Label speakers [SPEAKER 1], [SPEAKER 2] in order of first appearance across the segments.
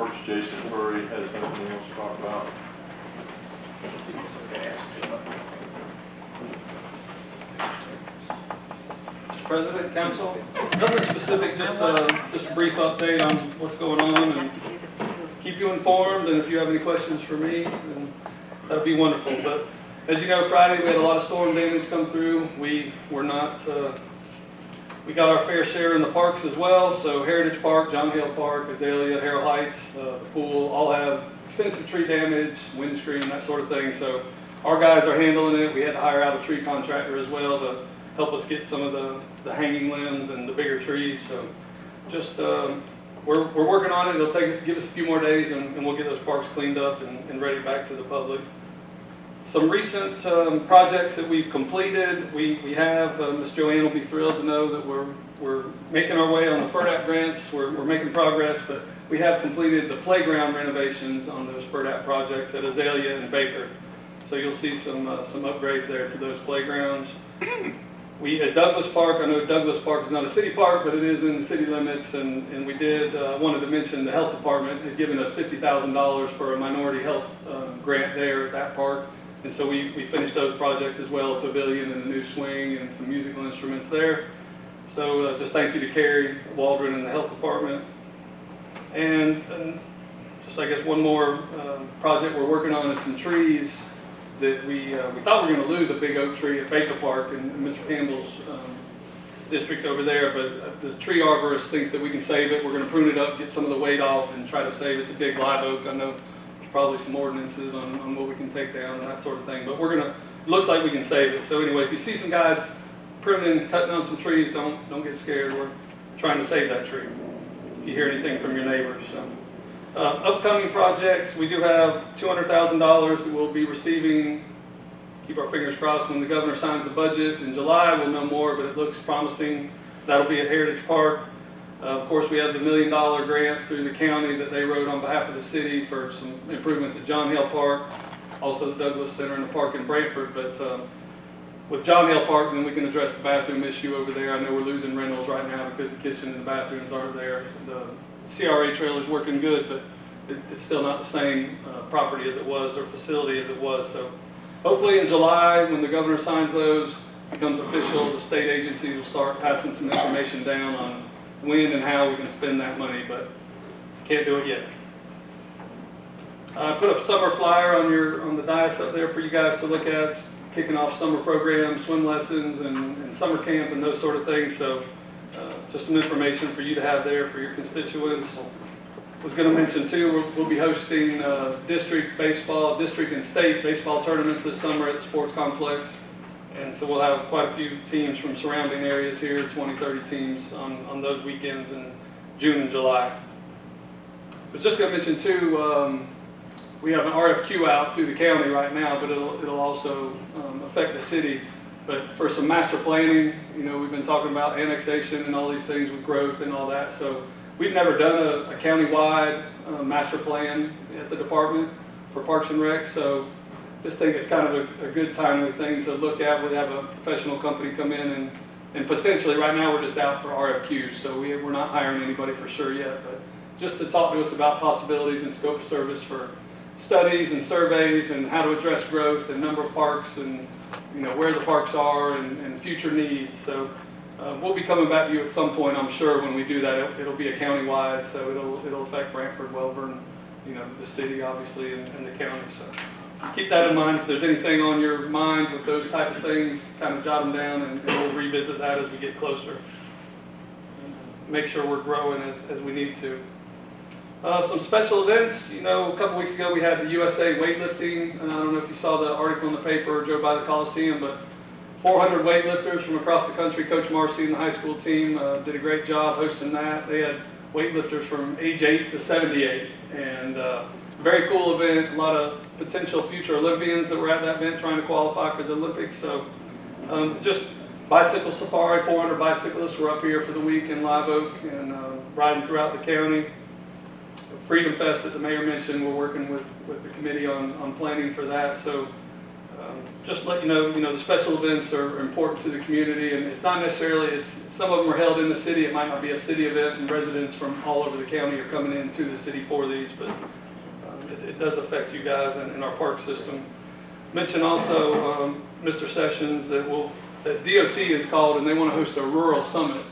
[SPEAKER 1] Parks, Jason Furry, has something else to talk about.
[SPEAKER 2] Mr. President, Council, nothing specific, just a brief update on what's going on and keep you informed. And if you have any questions for me, then that'd be wonderful. But as you know, Friday we had a lot of storm damage come through. We got our fair share in the parks as well. So Heritage Park, John Hale Park, Azalea, Harold Heights, the pool, all have extensive tree damage, windscreen, that sort of thing. So our guys are handling it. We had to hire out a tree contractor as well to help us get some of the hanging limbs and the bigger trees. So just we're working on it. It'll give us a few more days, and we'll get those parks cleaned up and ready back to the public. Some recent projects that we've completed, we have, Ms. Joanne will be thrilled to know that we're making our way on the FERDAP grants. We're making progress, but we have completed the playground renovations on those FERDAP projects at Azalea and Baker. So you'll see some upgrades there to those playgrounds. We at Douglas Park, I know Douglas Park is not a city park, but it is in the city limits, and we did, wanted to mention the health department had given us $50,000 for a minority health grant there at that park. And so we finished those projects as well, a pavilion and a new swing and some musical instruments there. So just thank you to Carrie Waldron and the health department. And just I guess one more project we're working on is some trees that we thought we were going to lose a big oak tree at Baker Park in Mr. Campbell's district over there, but the tree arborist thinks that we can save it. We're going to prune it up, get some of the weight off, and try to save it. It's a big live oak. I know there's probably some ordinances on what we can take down and that sort of thing, but looks like we can save it. So anyway, if you see some guys pruning, cutting down some trees, don't get scared. We're trying to save that tree. If you hear anything from your neighbors. So. Upcoming projects, we do have $200,000 that we'll be receiving. Keep our fingers crossed when the governor signs the budget in July. We'll know more, but it looks promising. That'll be at Heritage Park. Of course, we have the $1 million grant through the county that they wrote on behalf of the city for some improvements at John Hale Park, also the Douglas Center and the park in Brantford. But with John Hale Park, then we can address the bathroom issue over there. I know we're losing rentals right now because the kitchen and the bathrooms aren't there. The CRA trailer's working good, but it's still not the same property as it was or facility as it was. So hopefully in July, when the governor signs those, becomes official, the state agencies will start passing some information down on when and how we can spend that money, but can't do it yet. I put a summer flyer on the dais up there for you guys to look at, kicking off summer programs, swim lessons, and summer camp and those sort of things. So just some information for you to have there for your constituents. Was going to mention too, we'll be hosting district and state baseball tournaments this summer at the sports complex. And so we'll have quite a few teams from surrounding areas here, 20, 30 teams on those weekends in June and July. I was just going to mention too, we have an RFQ out through the county right now, but it'll also affect the city. But for some master planning, you know, we've been talking about annexation and all these things with growth and all that. So we've never done a county-wide master plan at the department for Parks and Rec. So just think it's kind of a good timely thing to look at. We'll have a professional company come in and potentially right now we're just out for RFQs. So we're not hiring anybody for sure yet, but just to talk to us about possibilities and scope of service for studies and surveys and how to address growth and number of parks and you know where the parks are and future needs. So we'll be coming back to you at some point, I'm sure, when we do that. It'll be a county-wide, so it'll affect Brantford, Welborn, you know, the city obviously, and the county. So keep that in mind. If there's anything on your mind with those type of things, kind of jot them down, and we'll revisit that as we get closer. And make sure we're growing as we need to. Some special events. You know, a couple weeks ago we had the USA weightlifting. I don't know if you saw the article in the paper or drove by the Coliseum, but 400 weightlifters from across the country. Coach Marcy and the high school team did a great job hosting that. They had weightlifters from age 8 to 78, and very cool event. A lot of potential future Olympians that were at that event trying to qualify for the Olympics. So just bicycle safari, 400 bicyclists were up here for the week in Live Oak and riding throughout the county. Freedom Fest that the mayor mentioned, we're working with the committee on planning for that. So Just to let you know, the special events are important to the community, and it's not necessarily, some of them are held in the city. It might not be a city event, and residents from all over the county are coming into the city for these, but it does affect you guys in our park system. Mention also, Mr. Sessions, that DOT is called, and they want to host a rural summit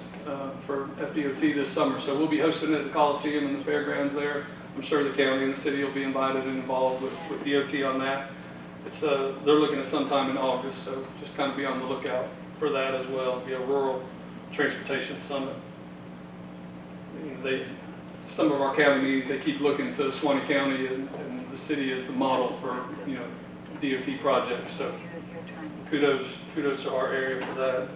[SPEAKER 2] for FDOT this summer. So we'll be hosting it at the Coliseum and the fairgrounds there. I'm sure the county and the city will be invited and involved with DOT on that. They're looking at sometime in August, so just kind of be on the lookout for that as well. It'll be a rural transportation summit. Some of our county meetings, they keep looking to Suwannee County and the city as the model for, DOT projects. So kudos to our area for that.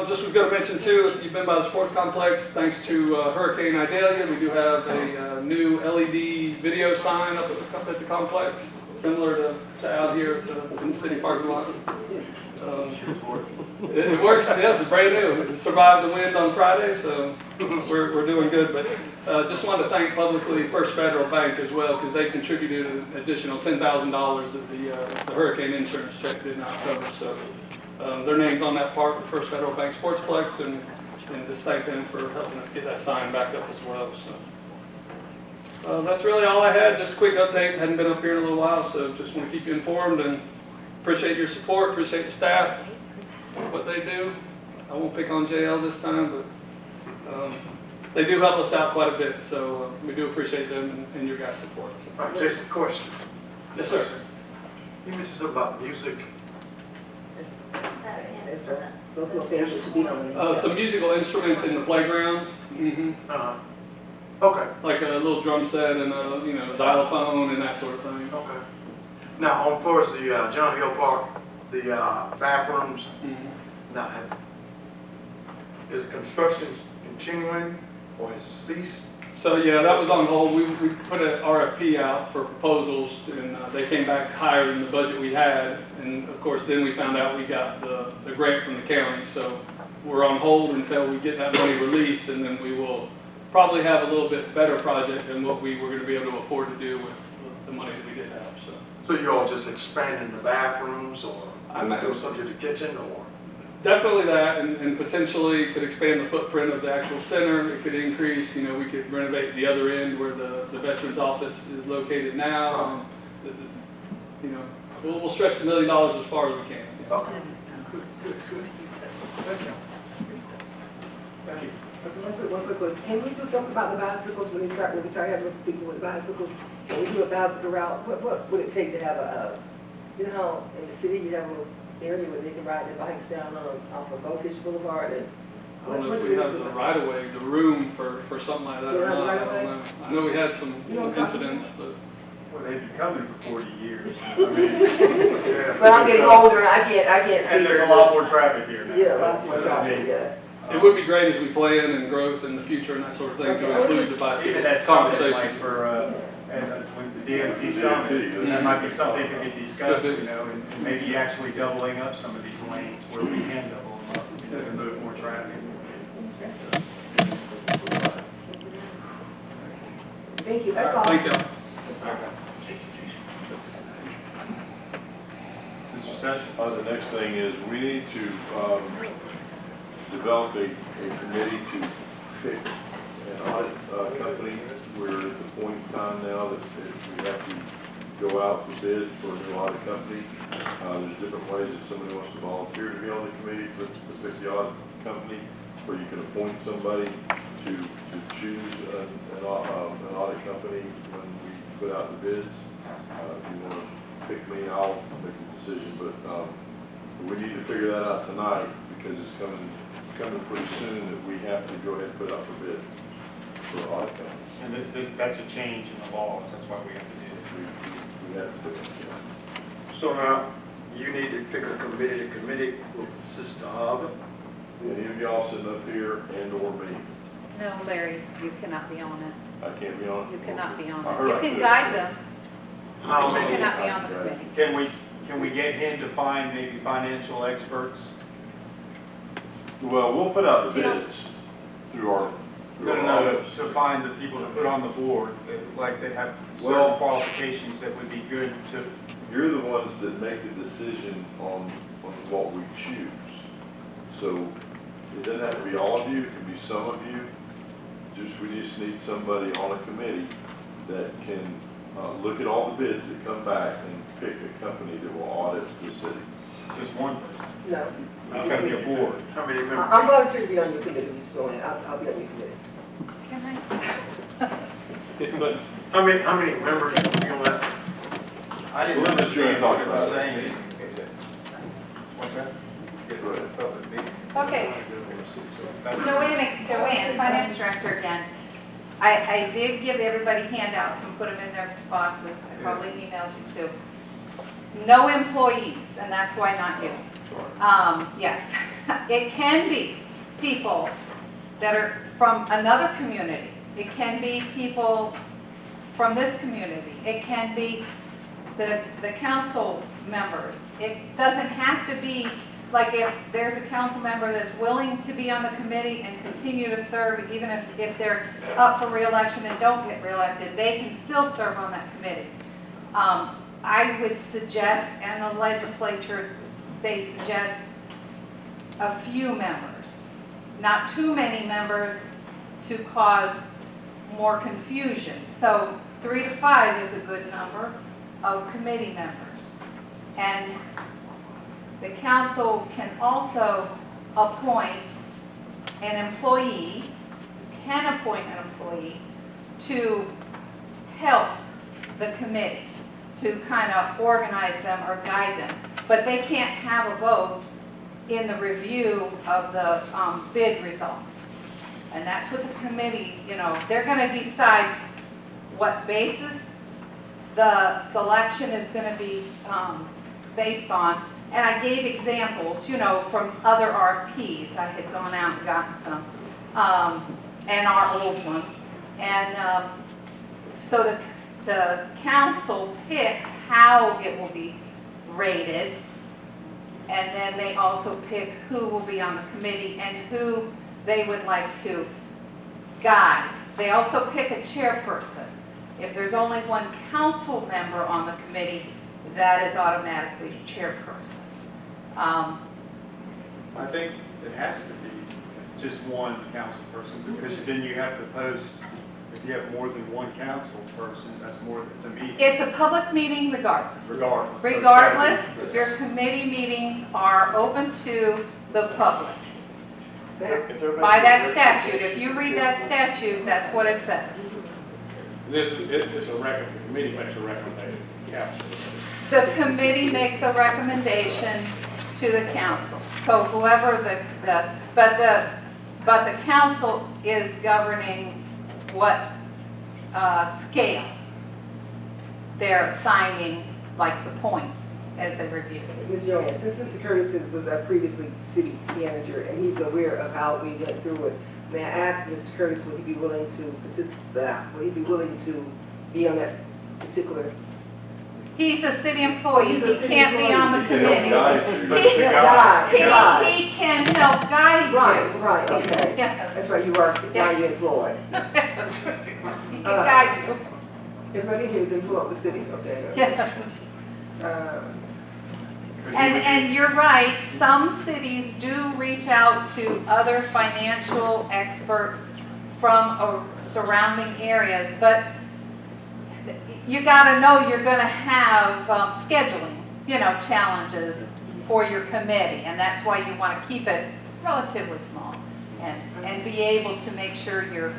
[SPEAKER 2] Just we've got to mention too, if you've been by the sports complex, thanks to Hurricane Idalia, we do have a new LED video sign up at the complex, similar to out here in the city parking lot. It works, yes, it's brand new. It survived the wind on Friday, so we're doing good. But just wanted to thank publicly First Federal Bank as well, because they contributed an additional $10,000 that the hurricane insurance check did not cover. So their name's on that part, the First Federal Bank Sportsplex, and just thank them for helping us get that sign back up as well. So that's really all I had. Just a quick update. Hadn't been up here in a little while, so just want to keep you informed and appreciate your support. Appreciate the staff, what they do. I won't pick on JL this time, but they do help us out quite a bit. So we do appreciate them and your guys' support. So.
[SPEAKER 3] All right, Jason, question.
[SPEAKER 2] Yes, sir.
[SPEAKER 3] You mentioned something about music.
[SPEAKER 2] Some musical instruments in the playground.
[SPEAKER 3] Okay.
[SPEAKER 2] Like a little drum set and a xylophone and that sort of thing.
[SPEAKER 3] Okay. Now, on towards the John Hill Park, the bathrooms. Now, is construction continuing or has ceased?
[SPEAKER 2] So yeah, that was on hold. We put an RFP out for proposals, and they came back higher than the budget we had. And of course, then we found out we got the grant from the county. So we're on hold until we get that money released, and then we will probably have a little bit better project than what we were going to be able to afford to do with the money that we did have.
[SPEAKER 3] So you're all just expanding the bathrooms, or doing something to the kitchen, or?
[SPEAKER 2] Definitely that, and potentially could expand the footprint of the actual center. It could increase, we could renovate the other end where the Veterans Office is located now. We'll stretch the $1 million as far as we can.
[SPEAKER 3] Okay. Good. Thank you. Thank you.
[SPEAKER 4] One quick one. Can we do something about the bicycles when we start having those people with bicycles? Can we do a bicycle route? What would it take to have in the city you have a area where they can ride their bikes down off of Goldfish Boulevard? And
[SPEAKER 2] I don't know if we have the right of way, the room for something like that or not. I don't know. I know we had some incidents, but.
[SPEAKER 5] Well, they've been coming for 40 years.
[SPEAKER 4] But I'm getting older and I can't see.
[SPEAKER 5] And there's a lot more traffic here now.
[SPEAKER 4] Yeah, lots more traffic, yeah.
[SPEAKER 2] It would be great as we plan and growth in the future and that sort of thing to include the bicycle
[SPEAKER 5] Even that summit, like
[SPEAKER 2] conversation.
[SPEAKER 5] for, with the DOT summit, that might be something that could be discussed, and maybe actually doubling up some of these lanes where we can double them up, to move more traffic.
[SPEAKER 4] Thank you, that's all.
[SPEAKER 2] Thank you.
[SPEAKER 5] Mr. Sessions?
[SPEAKER 1] The next thing is we need to develop a committee to pick an audit company. We're at the point in time now that we have to go out to bid for a new audit company. There's different ways if somebody wants to volunteer to be on the committee to pick the audit company, or you can appoint somebody to choose an audit company when we put out the bids. If you want to pick me, I'll make the decision, but we need to figure that out tonight because it's coming pretty soon that we have to go ahead and put out for bid for audit companies.
[SPEAKER 5] And that's a change in the laws, that's why we have to do it.
[SPEAKER 1] We have to do it, yeah.
[SPEAKER 3] So now, you need to pick a committee. The committee will consist of?
[SPEAKER 1] Any of y'all sitting up here and or me?
[SPEAKER 6] No, Larry, you cannot be on it.
[SPEAKER 1] I can't be on it?
[SPEAKER 6] You cannot be on
[SPEAKER 1] I
[SPEAKER 6] it.
[SPEAKER 1] heard
[SPEAKER 6] You
[SPEAKER 1] I
[SPEAKER 6] can
[SPEAKER 1] could.
[SPEAKER 6] guide them,
[SPEAKER 3] How
[SPEAKER 6] but you
[SPEAKER 3] many?
[SPEAKER 6] cannot be on the committee.
[SPEAKER 5] Can we get him to find maybe financial experts?
[SPEAKER 1] Well, we'll put out the
[SPEAKER 6] You know-
[SPEAKER 1] bids through our
[SPEAKER 5] No, to find the people to put on the board, like they have certain
[SPEAKER 1] Well-
[SPEAKER 5] qualifications that would be good to,
[SPEAKER 1] You're the ones that make the decision on what we choose. So it doesn't have to be all of you, it can be some of you. We just need somebody on a committee that can look at all the bids that come back and pick a company that will audit the city.
[SPEAKER 5] just one person.
[SPEAKER 4] No.
[SPEAKER 5] It's gotta be a board.
[SPEAKER 3] How many members?
[SPEAKER 4] I'm volunteering to be on your committee, Ms. Joanne. I'll be on your committee.
[SPEAKER 6] Can I?
[SPEAKER 2] But
[SPEAKER 3] How many members you on that?
[SPEAKER 5] I didn't
[SPEAKER 1] Well, Mr. Chairman,
[SPEAKER 5] understand
[SPEAKER 1] talk
[SPEAKER 5] what you were
[SPEAKER 1] about it.
[SPEAKER 5] saying. What's that?
[SPEAKER 1] Go ahead.
[SPEAKER 6] Okay,
[SPEAKER 5] That's-
[SPEAKER 6] Joanne, finance director again. I did give everybody handouts and put them in their boxes. I probably emailed you too. No employees, and that's why not you. Yes, it can be people that are from another community. It can be people from this community. It can be the council members. It doesn't have to be, like if there's a council member that's willing to be on the committee and continue to serve, even if they're up for reelection and don't get reelected, they can still serve on that committee. I would suggest, and the legislature, they suggest a few members, not too many members to cause more confusion. So 3 to 5 is a good number of committee members. And the council can also appoint an employee, can appoint an employee to help the committee, to kind of organize them or guide them. But they can't have a vote in the review of the bid results. And that's what the committee, they're going to decide what basis the selection is going to be based on. And I gave examples, from other RFPs. I had gone out and gotten some, and our old one. And so the council picks how it will be rated, and then they also pick who will be on the committee and who they would like to guide. They also pick a chairperson. If there's only one council member on the committee, that is automatically the chairperson.
[SPEAKER 5] I think it has to be just one council person, because then you have to post, if you have more than one council person, it's a meeting,
[SPEAKER 6] It's a public meeting regardless.
[SPEAKER 5] regardless. So it's gotta be-
[SPEAKER 6] Regardless, your committee meetings are open to the public. By that statute, if you read that statute, that's what it says.
[SPEAKER 7] It's a record, the committee makes a recommendation. Yeah.
[SPEAKER 6] The committee makes a recommendation to the council. So whoever but the council is governing what scale they're assigning, like the points as they review.
[SPEAKER 4] Ms. Joanne, since Mr. Curtis was previously city manager and he's aware of how we went through it, may I ask Mr. Curtis, would he be willing to participate, would he be willing to be on that particular?
[SPEAKER 6] He's a city employee,
[SPEAKER 4] He's a
[SPEAKER 6] he
[SPEAKER 4] city
[SPEAKER 6] can't be on the
[SPEAKER 1] He can help
[SPEAKER 6] committee.
[SPEAKER 1] guide you.
[SPEAKER 6] He-
[SPEAKER 4] Right.
[SPEAKER 6] He can help guide you.
[SPEAKER 4] Right, okay.
[SPEAKER 6] Yeah.
[SPEAKER 4] That's right, you are city employed.
[SPEAKER 6] He can guide you.
[SPEAKER 4] Everybody here is employed of the city, okay?
[SPEAKER 6] Yeah.
[SPEAKER 5] Could you-
[SPEAKER 6] And you're right, some cities do reach out to other financial experts from surrounding areas, but you gotta know you're gonna have scheduling, challenges for your committee, and that's why you wanna keep it relatively small and be able to make sure your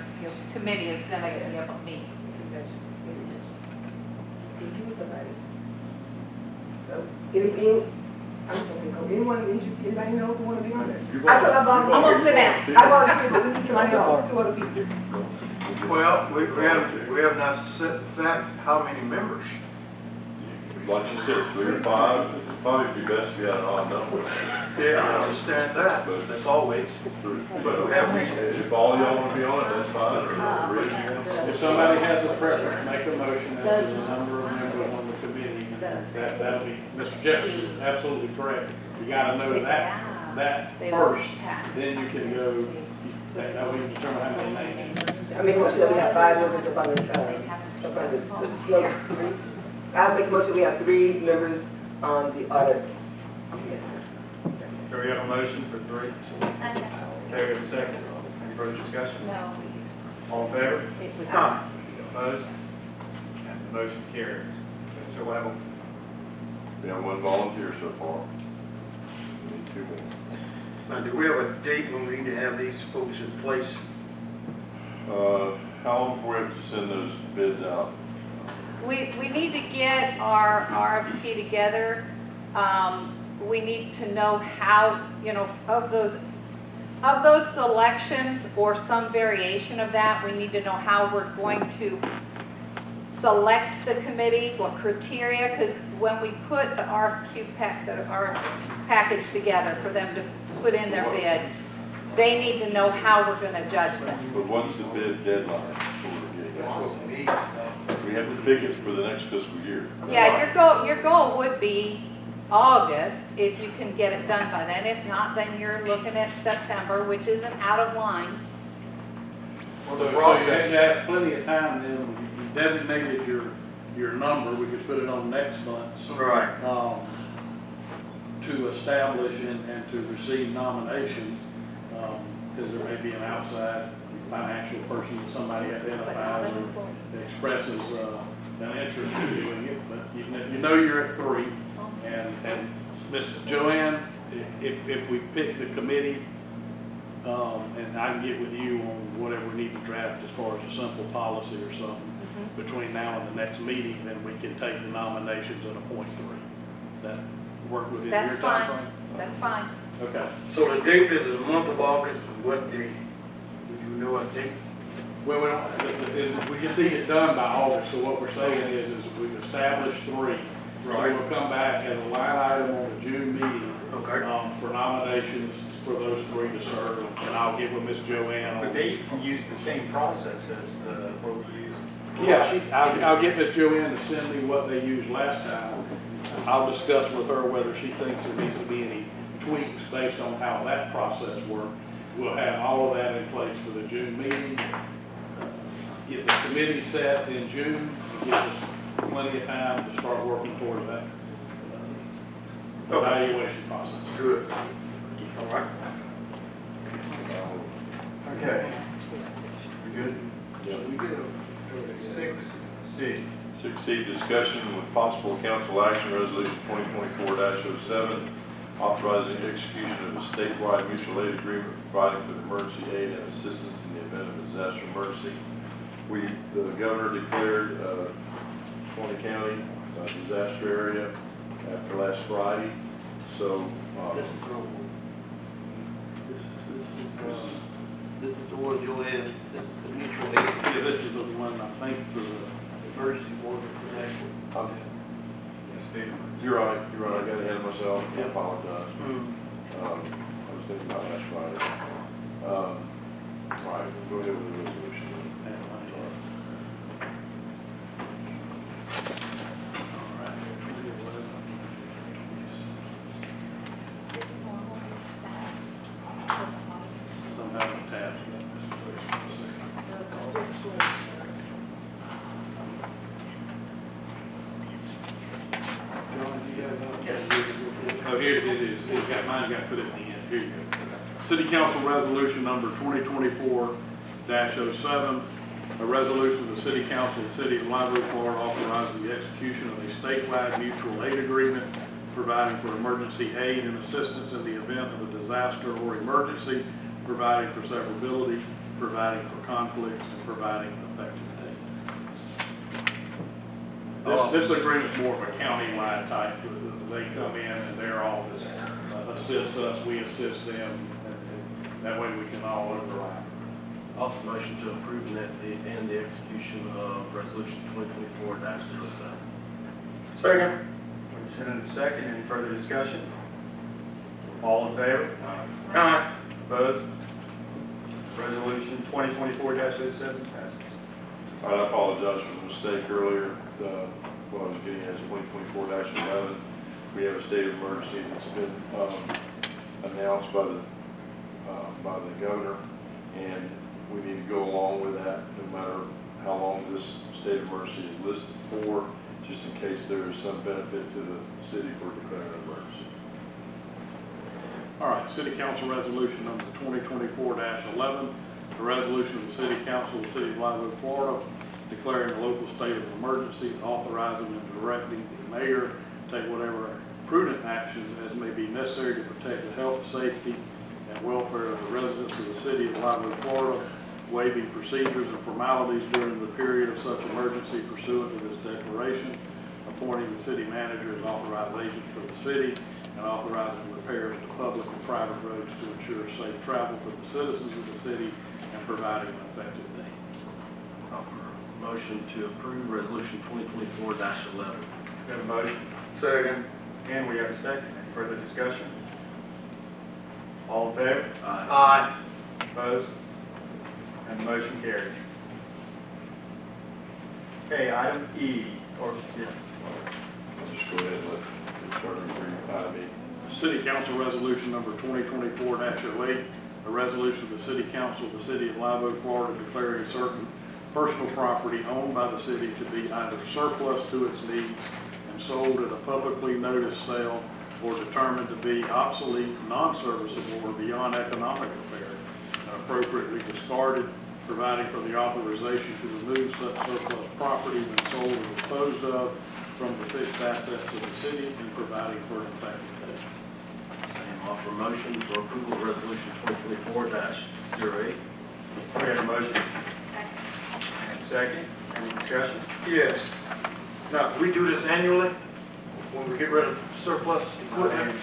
[SPEAKER 6] committee is gonna be able to meet.
[SPEAKER 4] Mrs. Hedge, Mrs. Hedge. Can you give me somebody? Anyone interested, anybody knows who want to be on it? I told about,
[SPEAKER 6] I'm gonna sit down.
[SPEAKER 4] I volunteered, but we need somebody else, 2 other people.
[SPEAKER 3] Well, we have not set the fact how many members.
[SPEAKER 1] Like you said, 3 or 5, it'd probably be best if you had an odd number.
[SPEAKER 3] Yeah, I understand that, but that's always, but we have,
[SPEAKER 1] If all y'all want to be on it, that's fine, or Rich, you want to?
[SPEAKER 7] If somebody has a preference, make a motion as to the number of members on the committee. That'll be, Mr. Jefferson is absolutely correct. You gotta know that
[SPEAKER 6] They will
[SPEAKER 7] first,
[SPEAKER 6] pass.
[SPEAKER 7] then you can go, That we determine how many names.
[SPEAKER 4] I make a motion that we have 5 members up on the TL3. I make a motion we have 3 members on the audit committee.
[SPEAKER 5] Do we have a motion for 3? Okay, we have a second. Any further discussion?
[SPEAKER 6] No.
[SPEAKER 5] All in favor?
[SPEAKER 6] It was-
[SPEAKER 3] Aye.
[SPEAKER 5] Opposed? The motion carries. Mr. Level.
[SPEAKER 1] We have 1 volunteer so far. We need 2 more.
[SPEAKER 3] Now, do we have a date when we need to have these folks in place?
[SPEAKER 1] How long before we have to send those bids out?
[SPEAKER 6] We need to get our RFP together. We need to know how, you know, of those selections or some variation of that, we need to know how we're going to select the committee, what criteria, because when we put the RFQ package together for them to put in their bid, they need to know how we're going to judge them.
[SPEAKER 1] But what's the bid deadline?
[SPEAKER 3] That's what we need.
[SPEAKER 1] We have to pick it for the next fiscal year.
[SPEAKER 6] Yeah, your goal would be August, if you can get it done by then. If not, then you're looking at September, which isn't out of line.
[SPEAKER 5] Well,
[SPEAKER 7] So
[SPEAKER 5] the
[SPEAKER 7] you
[SPEAKER 5] process,
[SPEAKER 7] have plenty of time then, you designated your number, we could put it on next month's,
[SPEAKER 3] Right.
[SPEAKER 7] to establish and to receive nominations, because there may be an outside financial person that somebody identifies or expresses an interest in doing it, but you know you're at 3. And Ms. Joanne, if we pick the committee, and I can get with you on whatever we need to draft as far as a simple policy or something, between now and the next meeting, then we can take the nominations and appoint 3. That work within your
[SPEAKER 6] That's fine.
[SPEAKER 7] timeframe?
[SPEAKER 6] That's fine.
[SPEAKER 7] Okay.
[SPEAKER 3] So the date is the month of August, what date? Do you know what date?
[SPEAKER 7] Well, we just need it done by August, so what we're saying is we've established 3. So
[SPEAKER 3] Right.
[SPEAKER 7] we'll come back as a line item on the June meeting,
[SPEAKER 3] Okay.
[SPEAKER 7] for nominations for those 3 to serve, and I'll get with Ms. Joanne on.
[SPEAKER 5] but they use the same process as what we use.
[SPEAKER 7] Yeah, I'll get Ms. Joanne to send me what they used last time. I'll discuss with her whether she thinks there needs to be any tweaks based on how that process worked. We'll have all of that in place for the June meeting. Get the committee set in June, it gives us plenty of time to start working toward that evaluation process.
[SPEAKER 3] Good. All right.
[SPEAKER 5] Okay. We good?
[SPEAKER 1] Yeah.
[SPEAKER 5] We good. 6C.
[SPEAKER 1] 6C, discussion with possible council action, resolution 2024-07, authorizing execution of a statewide mutual aid agreement providing for emergency aid and assistance in the event of a disaster emergency. The governor declared 20 county disaster area after last Friday, so
[SPEAKER 8] This is the one, Joanne, this is the mutual aid,
[SPEAKER 7] Yeah, this is the one, I think, for the,
[SPEAKER 8] emergency one, this is actually.
[SPEAKER 5] Yes, Steve.
[SPEAKER 1] you're right, I got ahead of myself, I apologize.
[SPEAKER 3] Mm.
[SPEAKER 1] I was thinking about last Friday. All right, go ahead with the resolution.
[SPEAKER 7] somehow attached. Oh, here it is. It's got, mine got put at the end. Here you go. City Council Resolution Number 2024-07, a resolution of the City Council of the City of Library, Florida, authorizing the execution of a statewide mutual aid agreement providing for emergency aid and assistance in the event of a disaster or emergency, providing for severability, providing for conflicts, and providing effective date. This agreement's more of a county-wide type. They come in and their office assists us, we assist them, and that way we can all overlap.
[SPEAKER 8] Offer motion to approve and the execution of resolution 2024-07.
[SPEAKER 3] Second.
[SPEAKER 5] Motion and a second. Any further discussion? All in favor?
[SPEAKER 3] Aye.
[SPEAKER 5] Opposed? Resolution 2024-07 passes.
[SPEAKER 1] I apologize for the mistake earlier, what I was getting at is 2024-11. We have a state of emergency that's been announced by the governor, And we need to go along with that, no matter how long this state of emergency is listed for, just in case there is some benefit to the city for declaring an emergency.
[SPEAKER 7] All right, City Council Resolution number 2024-11, a resolution of the City Council of the City of Live Oak, Florida, declaring a local state of emergency, authorizing and directing the mayor to take whatever prudent actions as may be necessary to protect the health, safety, and welfare of the residents of the City of Live Oak, Florida, waiving procedures and formalities during the period of such emergency pursuant to this declaration, appointing the city manager as authorized agent for the city, and authorizing repairs to public and private roads to ensure safe travel for the citizens of the city and providing an effective date.
[SPEAKER 8] Motion to approve resolution 2024-11.
[SPEAKER 5] We have a motion,
[SPEAKER 3] Second.
[SPEAKER 5] and we have a second. Any further discussion? All in favor?
[SPEAKER 3] Aye.
[SPEAKER 5] Opposed? And the motion carries. Okay, item E, or, yeah,
[SPEAKER 1] Just go ahead and let the attorney read item E.
[SPEAKER 7] City Council Resolution number 2024-08, a resolution of the City Council of the City of Live Oak, Florida, declaring certain personal property owned by the city to be either surplus to its needs and sold at a publicly noticed sale, or determined to be obsolete, non-serviceable, or beyond economic repair, and appropriately discarded, providing for the authorization to remove such surplus property when sold or disposed of from the fixed assets of the city, and providing for an effective date.
[SPEAKER 8] Same offer motion for approval of resolution 2024-08.
[SPEAKER 5] we have a motion and a second. Any discussion?
[SPEAKER 3] Yes. Now, we do this annually when we get rid of surplus equipment?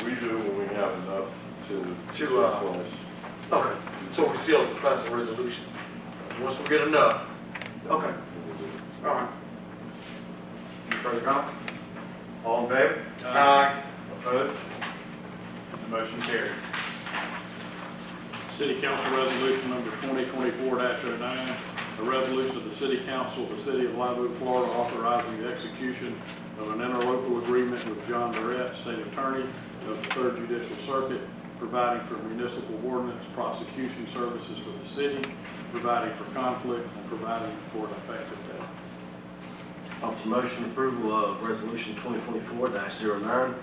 [SPEAKER 1] We do when we have enough to
[SPEAKER 3] To, Okay, so we still pass a resolution. Once we get enough. Okay, all right.
[SPEAKER 5] Any further comment? All in favor?
[SPEAKER 3] Aye.
[SPEAKER 5] Opposed? The motion carries.
[SPEAKER 7] City Council Resolution number 2024-09, a resolution of the City Council of the City of Live Oak, Florida, authorizing the execution of an interlocal agreement with John Durrett, State Attorney of the 3rd Judicial Circuit, providing for municipal ordinance prosecution services for the city, providing for conflict, and providing for an effective date.
[SPEAKER 8] Offer motion approval of resolution 2024-09.